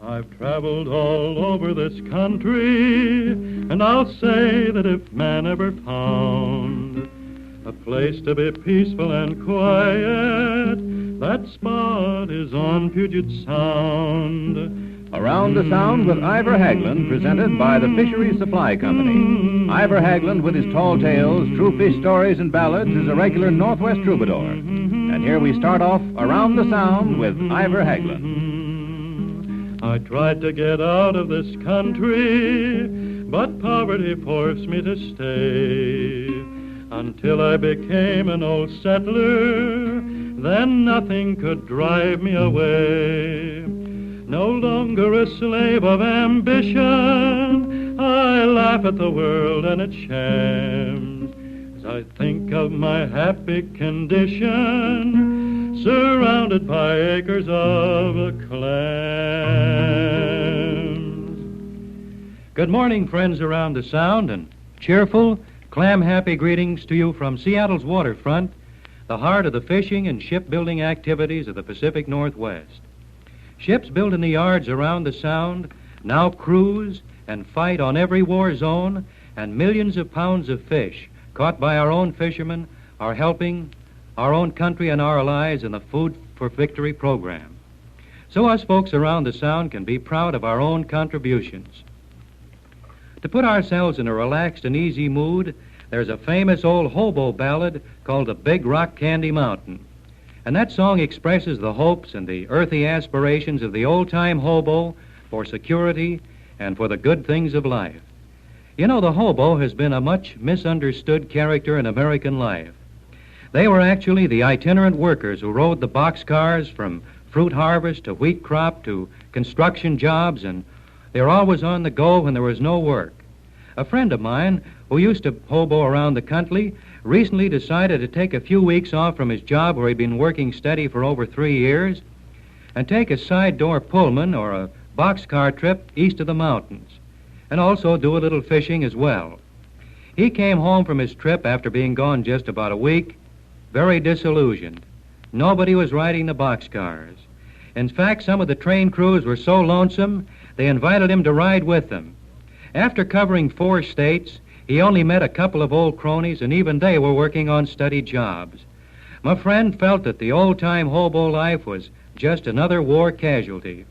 I've traveled all over this country, and I'll say that if man ever found a place to be peaceful and quiet, that spot is on Puget Sound. Around the Sound with Ivor Haglund, presented by the Fisheries Supply Company. Ivor Haglund, with his tall tales, true fish stories, and ballads, is a regular Northwest troubadour. And here we start off Around the Sound with Ivor Haglund. I tried to get out of this country, but poverty forced me to stay. Until I became an old settler, then nothing could drive me away. No longer a slave of ambition, I laugh at the world and its shams as I think of my happy condition, surrounded by acres of clams. Good morning, friends around the Sound, and cheerful, clam-happy greetings to you from Seattle's waterfront, the heart of the fishing and shipbuilding activities of the Pacific Northwest. Ships built in the yards around the Sound now cruise and fight on every war zone, and millions of pounds of fish caught by our own fishermen are helping our own country and our allies in the Food for Victory program. So us folks around the Sound can be proud of our own contributions. To put ourselves in a relaxed and easy mood, there's a famous old hobo ballad called The Big Rock Candy Mountain. And that song expresses the hopes and the earthy aspirations of the old-time hobo for security and for the good things of life. You know, the hobo has been a much misunderstood character in American life. They were actually the itinerant workers who rode the boxcars from fruit harvest to wheat crop to construction jobs, and they were always on the go when there was no work. A friend of mine who used to hobo around the country recently decided to take a few weeks off from his job where he'd been working steady for over 3 years and take a side-door Pullman or a boxcar trip east of the mountains and also do a little fishing as well. He came home from his trip after being gone just about a week, very disillusioned. Nobody was riding the boxcars. In fact, some of the train crews were so lonesome, they invited him to ride with them. After covering 4 states, he only met a couple of old cronies, and even they were working on steady jobs. My friend felt that the old-time hobo life was just another war casualty.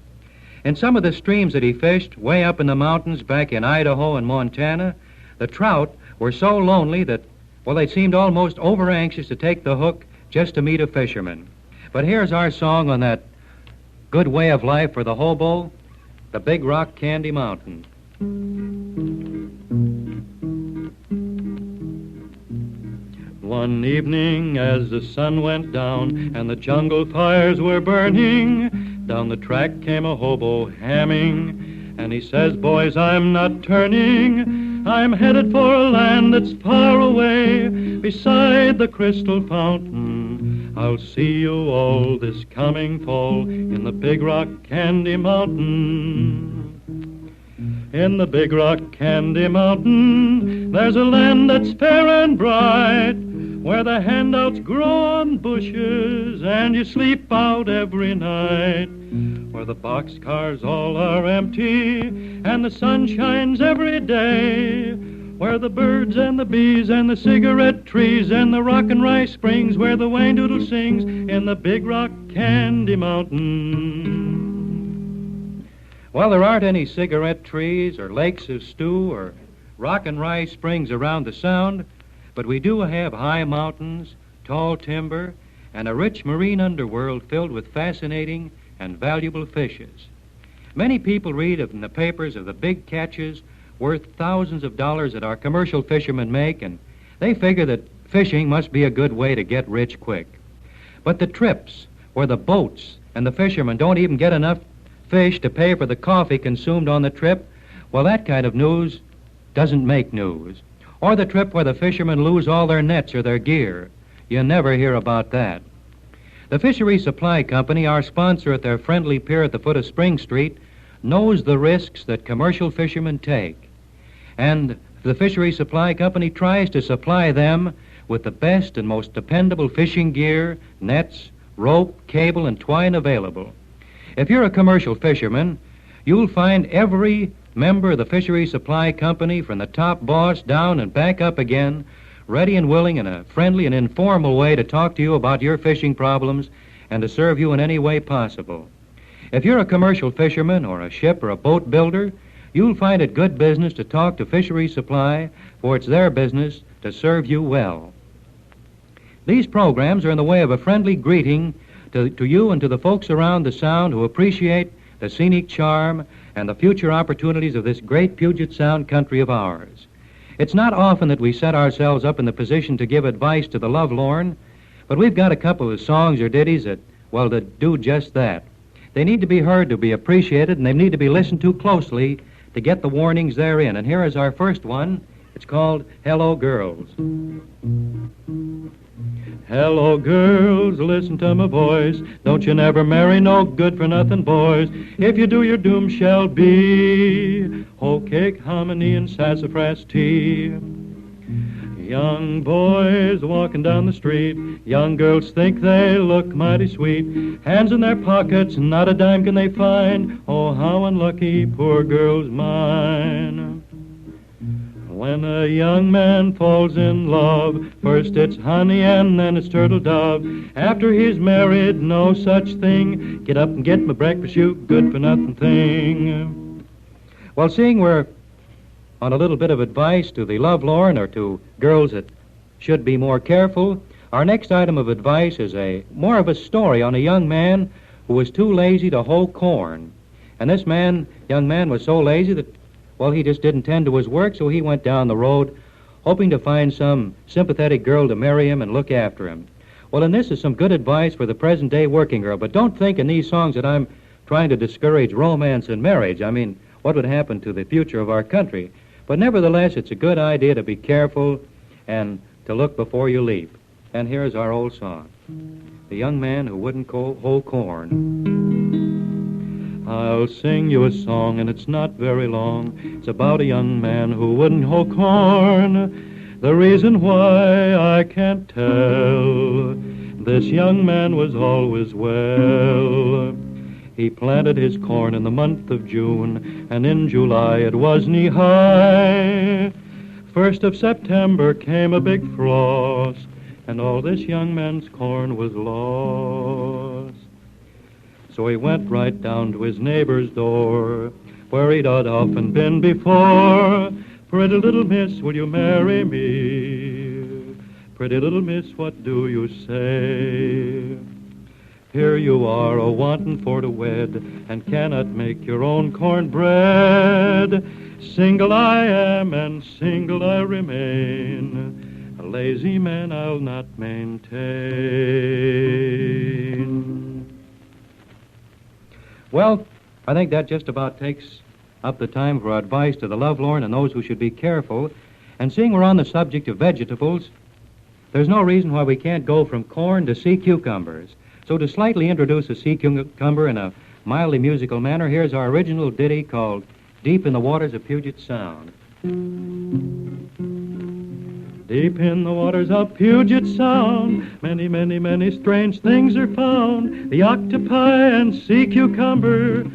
In some of the streams that he fished, way up in the mountains back in Idaho and Montana, the trout were so lonely that, well, they seemed almost over-anxious to take the hook just to meet a fisherman. But here's our song on that good way of life for the hobo, The Big Rock Candy Mountain. One evening as the sun went down and the jungle fires were burning, down the track came a hobo hamming, and he says, "Boys, I'm not turning. I'm headed for a land that's far away, beside the crystal fountain. I'll see you all this coming fall in the Big Rock Candy Mountain. In the Big Rock Candy Mountain, there's a land that's fair and bright, where the handouts grow on bushes and you sleep out every night, where the boxcars all are empty and the sun shines every day, where the birds and the bees and the cigarette trees and the rock and rice springs, where the whang-doodle sings in the Big Rock Candy Mountain." Well, there aren't any cigarette trees or lakes of stew or rock and rice springs around the Sound, but we do have high mountains, tall timber, and a rich marine underworld filled with fascinating and valuable fishes. Many people read in the papers of the big catches worth thousands of dollars that our commercial fishermen make, and they figure that fishing must be a good way to get rich quick. But the trips where the boats and the fishermen don't even get enough fish to pay for the coffee consumed on the trip, well, that kind of news doesn't make news. Or the trip where the fishermen lose all their nets or their gear. You never hear about that. The Fisheries Supply Company, our sponsor at their friendly pier at the foot of Spring Street, knows the risks that commercial fishermen take. And the Fisheries Supply Company tries to supply them with the best and most dependable fishing gear, nets, rope, cable, and twine available. If you're a commercial fisherman, you'll find every member of the Fisheries Supply Company, from the top boss down and back up again, ready and willing in a friendly and informal way to talk to you about your fishing problems and to serve you in any way possible. If you're a commercial fisherman or a ship or a boat builder, you'll find it good business to talk to Fisheries Supply, for it's their business to serve you well. These programs are in the way of a friendly greeting to you and to the folks around the Sound who appreciate the scenic charm and the future opportunities of this great Puget Sound country of ours. It's not often that we set ourselves up in the position to give advice to the lovelorn, but we've got a couple of songs or ditties that, well, that do just that. They need to be heard to be appreciated, and they need to be listened to closely to get the warnings therein. And here is our first one. It's called Hello Girls. Hello, girls, listen to my voice. Don't you never marry no good-for-nothing boys. If you do, your doom shall be hoe cake, hominy, and sassafras tea. Young boys walking down the street, young girls think they look mighty sweet. Hands in their pockets, not a dime can they find. Oh, how unlucky poor girl's mine. When a young man falls in love, first it's honey and then it's turtle dove. After he's married, no such thing. Get up and get my breakfast, you good-for-nothing thing. Well, seeing we're on a little bit of advice to the lovelorn or to girls that should be more careful, our next item of advice is more of a story on a young man who was too lazy to hoe corn. And this young man was so lazy that, well, he just didn't tend to his work, so he went down the road hoping to find some sympathetic girl to marry him and look after him. Well, and this is some good advice for the present-day working girl, but don't think in these songs that I'm trying to discourage romance and marriage. I mean, what would happen to the future of our country? But nevertheless, it's a good idea to be careful and to look before you leap. And here's our old song, The Young Man Who Wouldn't Hoe Corn. I'll sing you a song, and it's not very long. It's about a young man who wouldn't hoe corn. The reason why I can't tell. This young man was always well. He planted his corn in the month of June, and in July it was knee-high. 1st of September came a big frost, and all this young man's corn was lost. So he went right down to his neighbor's door, where he'd often been before. Pretty little miss, will you marry me? Pretty little miss, what do you say? Here you are, a-wantin' for to wed, and cannot make your own cornbread. Single I am, and single I remain. A lazy man I'll not maintain. Well, I think that just about takes up the time for our advice to the lovelorn and those who should be careful. And seeing we're on the subject of vegetables, there's no reason why we can't go from corn to sea cucumbers. So to slightly introduce a sea cucumber in a mildly musical manner, here's our original ditty called Deep in the Waters of Puget Sound. Deep in the waters of Puget Sound, many, many, many strange things are found. The octopi and sea cucumber,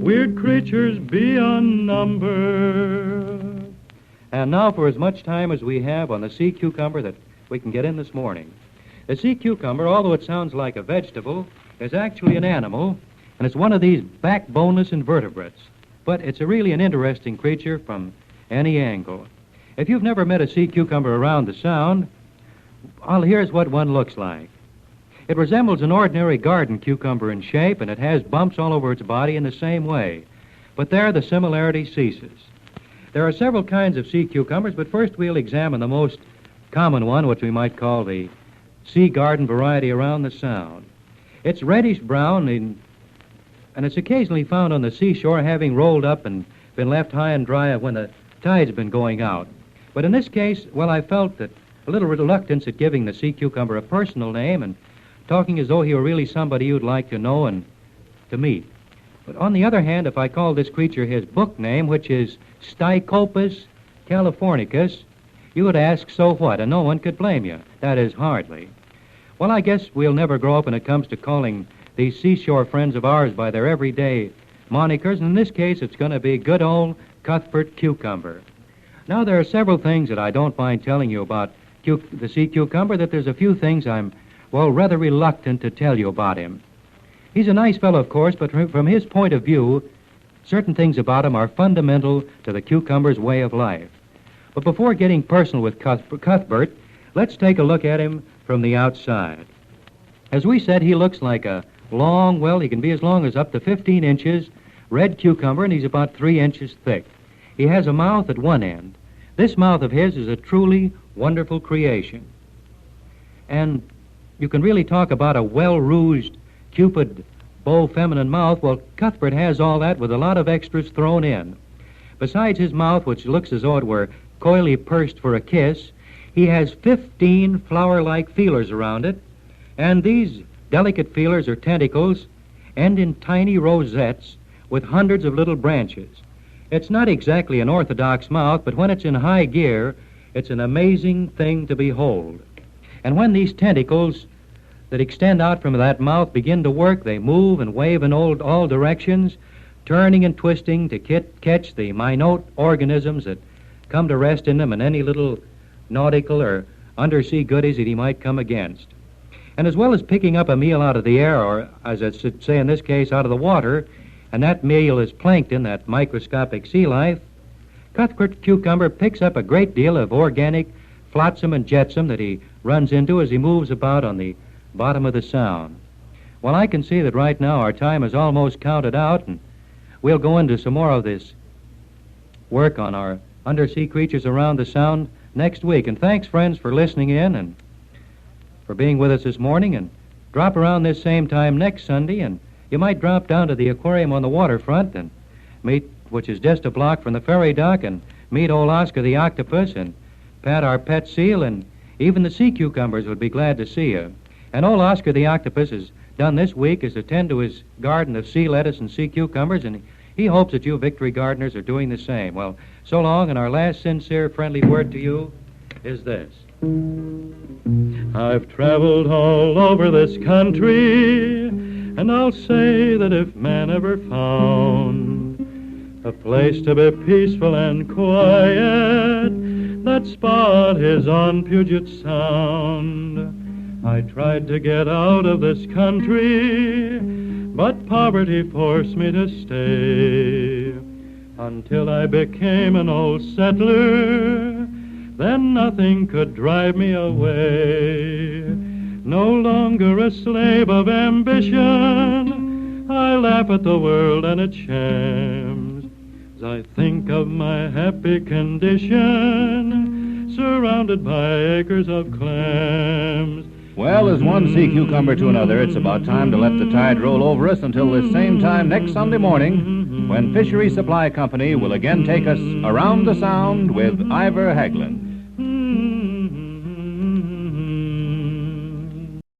weird creatures beyond number. And now for as much time as we have on the sea cucumber that we can get in this morning. The sea cucumber, although it sounds like a vegetable, is actually an animal, and it's one of these backboneless invertebrates. But it's really an interesting creature from any angle. If you've never met a sea cucumber around the Sound, well, here's what one looks like. It resembles an ordinary garden cucumber in shape, and it has bumps all over its body in the same way. But there the similarity ceases. There are several kinds of sea cucumbers, but first we'll examine the most common one, which we might call the sea garden variety around the Sound. It's reddish brown, and it's occasionally found on the seashore, having rolled up and been left high and dry when the tide's been going out. But in this case, well, I felt that a little reluctance at giving the sea cucumber a personal name and talking as though he were really somebody you'd like to know and to meet. But on the other hand, if I call this creature his book name, which is Stichopus californicus, you would ask, so what? And no one could blame you. That is, hardly. Well, I guess we'll never grow up when it comes to calling these seashore friends of ours by their everyday monikers. In this case, it's going to be good old Cuthbert Cucumber. Now, there are several things that I don't mind telling you about the sea cucumber, that there's a few things I'm, rather reluctant to tell you about him. He's a nice fellow, of course, but from his point of view, certain things about him are fundamental to the cucumber's way of life. But before getting personal with Cuthbert, let's take a look at him from the outside. As we said, he looks like a long, he can be as long as up to 15 inches, red cucumber, and he's about 3 inches thick. He has a mouth at one end. This mouth of his is a truly wonderful creation. And you can really talk about a well-rouged, cupid, bow feminine mouth. Well, Cuthbert has all that with a lot of extras thrown in. Besides his mouth, which looks as though it were coyly pursed for a kiss, he has 15 flower-like feelers around it, and these delicate feelers or tentacles end in tiny rosettes with hundreds of little branches. It's not exactly an orthodox mouth, but when it's in high gear, it's an amazing thing to behold. And when these tentacles that extend out from that mouth begin to work, they move and wave in all directions, turning and twisting to catch the minute organisms that come to rest in them and any little nautical or undersea goodies that he might come against. And as well as picking up a meal out of the air, or as I should say in this case, out of the water, and that meal is plankton, that microscopic sea life, Cuthbert Cucumber picks up a great deal of organic flotsam and jetsam that he runs into as he moves about on the bottom of the Sound. Well, I can see that right now our time is almost counted out, and we'll go into some more of this work on our undersea creatures around the Sound next week. And thanks, friends, for listening in and for being with us this morning. And drop around this same time next Sunday, and you might drop down to the aquarium on the waterfront and meet, which is just a block from the ferry dock, and meet old Oscar the octopus and pat our pet seal, and even the sea cucumbers would be glad to see you. And old Oscar the octopus has done this week is attend to his garden of sea lettuce and sea cucumbers, and he hopes that you Victory gardeners are doing the same. Well, so long, and our last sincere, friendly word to you is this. I've traveled all over this country, and I'll say that if man ever found a place to be peaceful and quiet, that spot is on Puget Sound. I tried to get out of this country, but poverty forced me to stay, until I became an old settler. Then nothing could drive me away. No longer a slave of ambition, I laugh at the world and its shams, as I think of my happy condition, surrounded by acres of clams. Well, as one sea cucumber to another, it's about time to let the tide roll over us until this same time next Sunday morning, when Fisheries Supply Company will again take us around the Sound with Ivor Haglund.